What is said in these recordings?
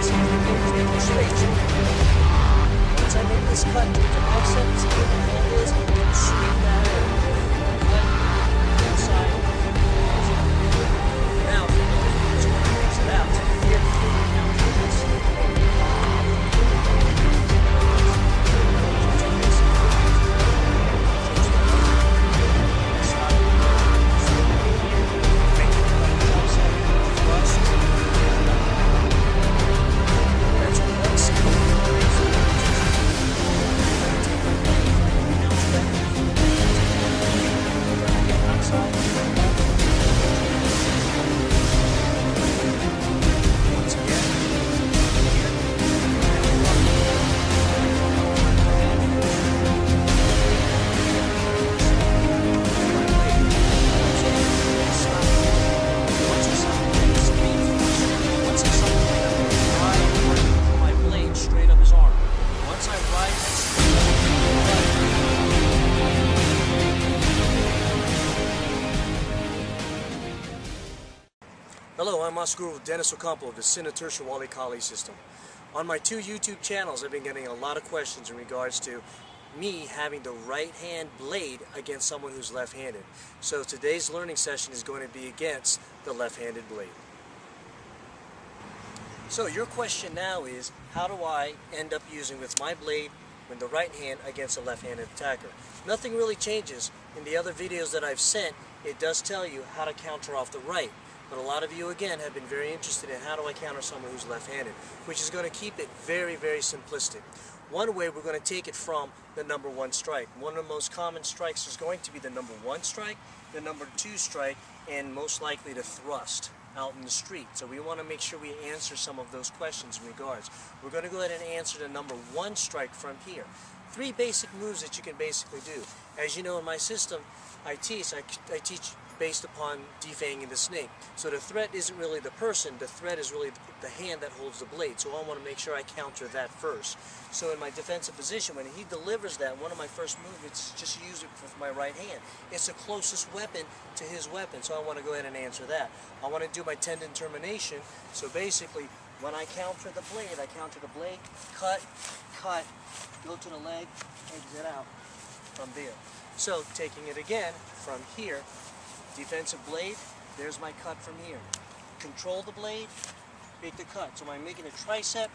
straight. Once I make this cut, the bicep, see what the hand is, sweep that in. Cut, inside. Now, just want to mix it out. Here, now do this. Hello, I'm Oscar Dennis Ocampo of the Sinna-Tertia-Wally Collie System. On my 2 YouTube channels, I've been getting a lot of questions in regards to me having the right hand blade against someone who's left-handed. So today's learning session is going to be against the left-handed blade. So your question now is, how do I end up using with my blade when the right hand against a left-handed attacker? Nothing really changes. In the other videos that I've sent, it does tell you how to counter off the right. But a lot of you, again, have been very interested in how do I counter someone who's left-handed, which is going to keep it very, very simplistic. One way we're going to take it from the number 1 strike. One of the most common strikes is going to be the number 1 strike, the number 2 strike, and most likely the thrust out in the street. So we want to make sure we answer some of those questions in regards. We're going to go ahead and answer the number 1 strike from here. 3 basic moves that you can basically do. As you know, in my system, I teach based upon defanging the snake. So the threat isn't really the person, the threat is really the hand that holds the blade. So I want to make sure I counter that first. So in my defensive position, when he delivers that, one of my first movements is just use it with my right hand. It's the closest weapon to his weapon, so I want to go ahead and answer that. I want to do my tendon termination. So basically, when I counter the blade, cut, go to the leg, exit out from there. So taking it again from here, defensive blade, there's my cut from here. Control the blade, make the cut. So I'm making a tricep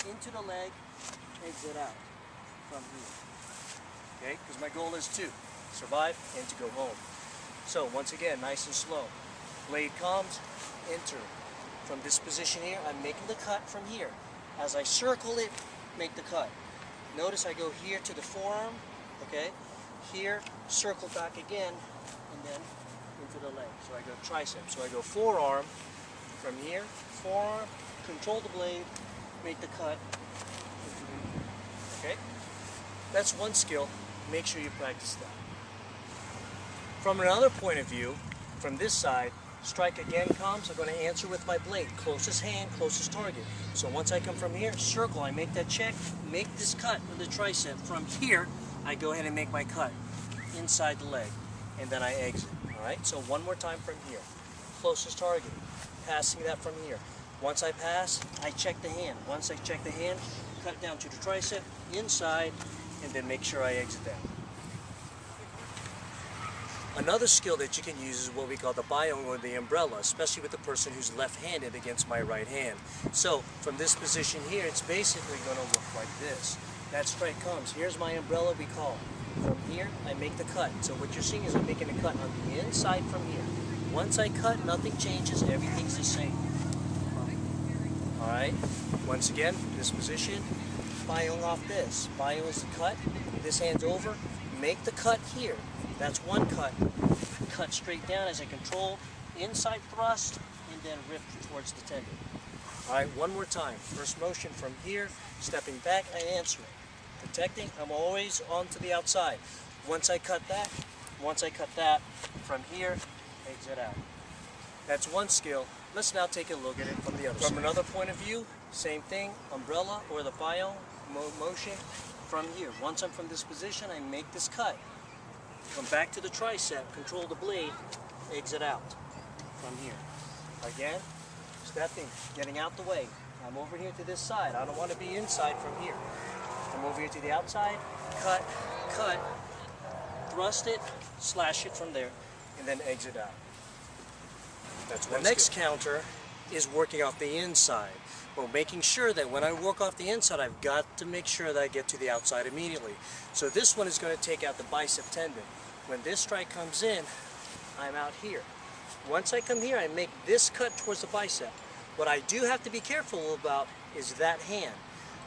into the leg, exit out from here. Okay, because my goal is to survive and to go home. So once again, nice and slow. Blade comes, enter. From this position here, I'm making the cut from here. As I circle it, make the cut. Notice I go here to the forearm, okay? Here, circle back again, and then into the leg. So I go tricep. So I go forearm from here, forearm, control the blade, make the cut. Okay? That's one skill. Make sure you practice that. From another point of view, from this side, strike again comes, I'm going to answer with my blade. Closest hand, closest target. So once I come from here, circle, I make that check, make this cut with the tricep. From here, I go ahead and make my cut inside the leg, and then I exit. Alright, so one more time from here. Closest target, passing that from here. Once I pass, I check the hand. Once I check the hand, cut down to the tricep, inside, and then make sure I exit that. Another skill that you can use is what we call the biome or the umbrella, especially with the person who's left-handed against my right hand. So from this position here, it's basically going to look like this. That strike comes. Here's my umbrella we call. From here, I make the cut. So what you're seeing is I'm making a cut on the inside from here. Once I cut, nothing changes. Everything's the same. Alright, once again, this position, biome off this. Biome is the cut. This hand's over. Make the cut here. That's one cut. Cut straight down as I control. Inside thrust, and then rip towards the tendon. Alright, one more time. First motion from here, stepping back, I answer it. Protecting, I'm always on to the outside. Once I cut that, from here, exit out. That's one skill. Let's now take a look at it from the other side. From another point of view, same thing, umbrella or the biome motion from here. Once I'm from this position, I make this cut. Come back to the tricep, control the blade, exit out from here. Again, stepping, getting out the way, I'm over here to this side. I don't want to be inside from here. I'm over here to the outside, cut, cut, thrust it, slash it from there, and then exit out. That's The next counter is working off the inside. Well, making sure that when I work off the inside, I've got to make sure that I get to the outside immediately. So this one is going to take out the bicep tendon. When this strike comes in, I'm out here. Once I come here, I make this cut towards the bicep. What I do have to be careful about is that hand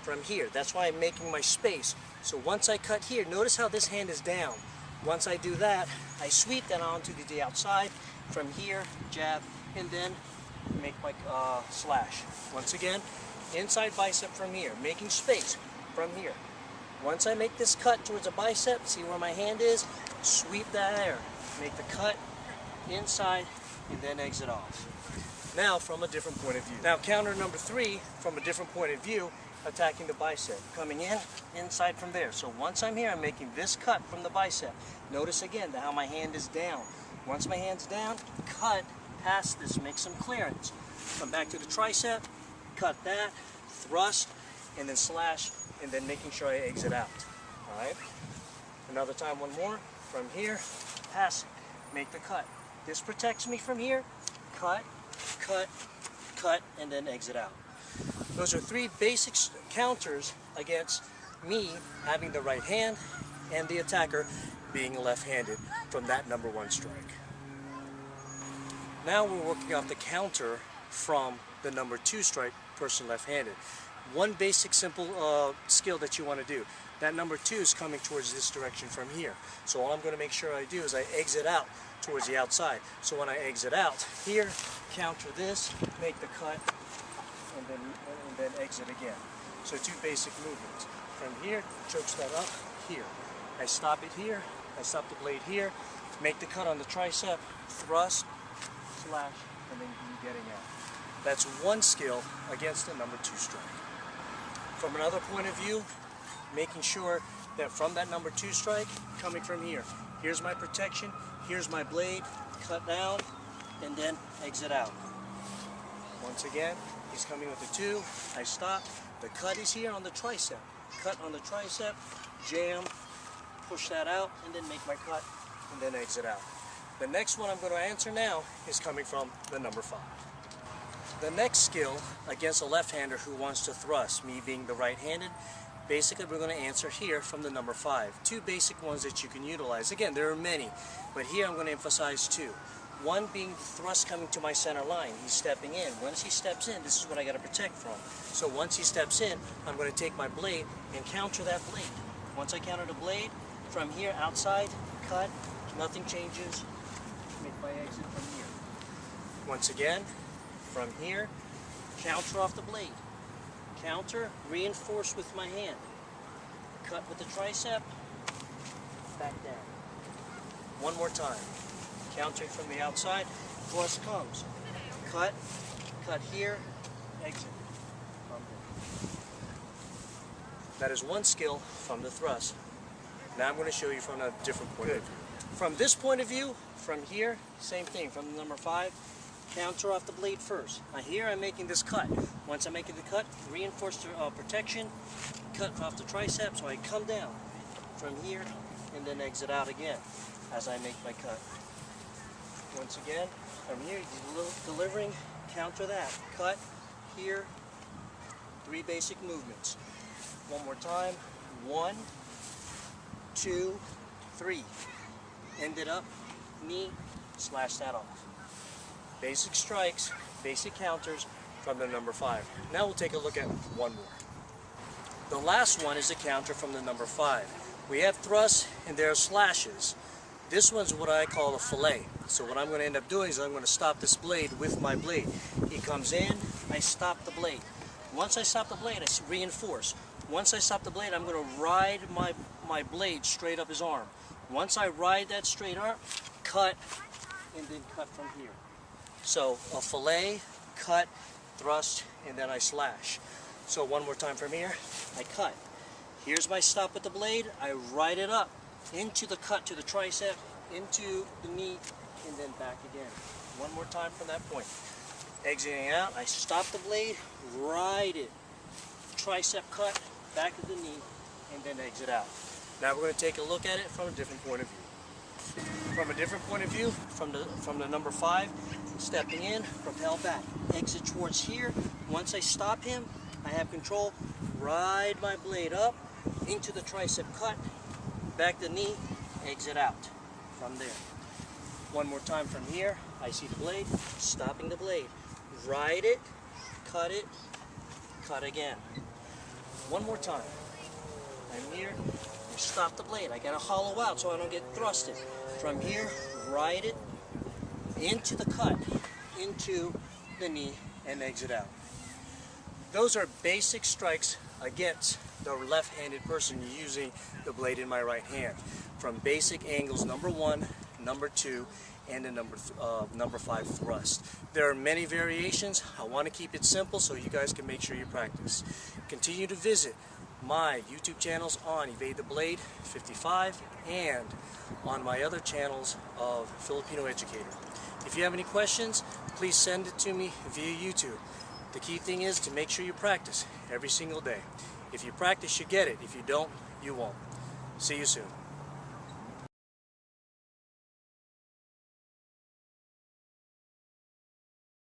from here. That's why I'm making my space. So once I cut here, notice how this hand is down. Once I do that, I sweep that onto the outside. From here, jab, and then make my slash. Once again, inside bicep from here, making space from here. Once I make this cut towards the bicep, see where my hand is, sweep that there. Make the cut inside and then exit off. Now from a different point of view. Now counter number 3, from a different point of view, attacking the bicep. Coming in, inside from there. So once I'm here, I'm making this cut from the bicep. Notice again how my hand is down. Once my hand's down, cut past this, make some clearance. Come back to the tricep, cut that, thrust, and then slash, and then making sure I exit out. Alright? Another time, one more. From here, pass it, make the cut. This protects me from here, cut, cut, cut, and then exit out. Those are 3 basic counters against me having the right hand and the attacker being left-handed from that number 1 strike. Now we're working off the counter from the number 2 strike, person left-handed. One basic simple skill that you want to do. That number 2 is coming towards this direction from here. So all I'm going to make sure I do is I exit out towards the outside. So when I exit out here, counter this, make the cut, and then exit again. So 2 basic movements. From here, chokes that up here. I stop it here, I stop the blade here, make the cut on the tricep, thrust, slash, and then getting out. That's one skill against a number 2 strike. From another point of view, making sure that from that number 2 strike, coming from here, here's my protection, here's my blade, cut down, and then exit out. Once again, he's coming with the 2, I stop, the cut is here on the tricep, cut on the tricep, jam, push that out, and then make my cut, and then exit out. The next one I'm going to answer now is coming from the number 5. The next skill against a left-hander who wants to thrust, me being the right-handed, basically we're going to answer here from the number 5. 2 basic ones that you can utilize. Again, there are many, but here I'm going to emphasize 2. One being the thrust coming to my center line. He's stepping in. Once he steps in, this is what I got to protect from. So once he steps in, I'm going to take my blade and counter that blade. Once I counter the blade, from here outside, cut, nothing changes, make my exit from here. Once again, from here, counter off the blade. Counter, reinforce with my hand. Cut with the tricep, back down. One more time. Countering from the outside, thrust comes. Cut, cut here, exit. That is one skill from the thrust. Now I'm going to show you from a different point of view. From this point of view, from here, same thing. From the number 5, counter off the blade first. Now here I'm making this cut. Once I'm making the cut, reinforce the protection, cut off the tricep, so I come down from here and then exit out again as I make my cut. Once again, from here, delivering, counter that. Cut, here, 3 basic movements. One more time. 1, 2, 3. End it up, knee, slash that off. Basic strikes, basic counters from the number 5. Now we'll take a look at one more. The last one is the counter from the number 5. We have thrusts and there are slashes. This one's what I call a fillet. So what I'm going to end up doing is I'm going to stop this blade with my blade. He comes in, I stop the blade. Once I stop the blade, I reinforce. Once I stop the blade, I'm going to ride my blade straight up his arm. Once I ride that straight arm, cut, and then cut from here. So a fillet, cut, thrust, and then I slash. So one more time from here, I cut. Here's my stop with the blade, I ride it up into the cut to the tricep, into the knee, and then back again. One more time from that point. Exiting out, I stop the blade, ride it, tricep cut, back of the knee, and then exit out. Now we're going to take a look at it from a different point of view. From a different point of view, from the number 5, stepping in, propel back, exit towards here. Once I stop him, I have control, ride my blade up into the tricep cut, back the knee, exit out from there. One more time from here, I see the blade, stopping the blade, ride it, cut again. One more time. I'm here, I stop the blade. I gotta hollow out so I don't get thrusted. From here, ride it into the cut, into the knee, and exit out. Those are basic strikes against the left-handed person using the blade in my right hand. From basic angles number 1, number 2, and the number 5 thrust. There are many variations. I want to keep it simple so you guys can make sure you practice. Continue to visit my YouTube channels on Evade the Blade 55 and on my other channels of Filipino Educator. If you have any questions, please send it to me via YouTube. The key thing is to make sure you practice every single day. If you practice, you get it. If you don't, you won't. See you soon.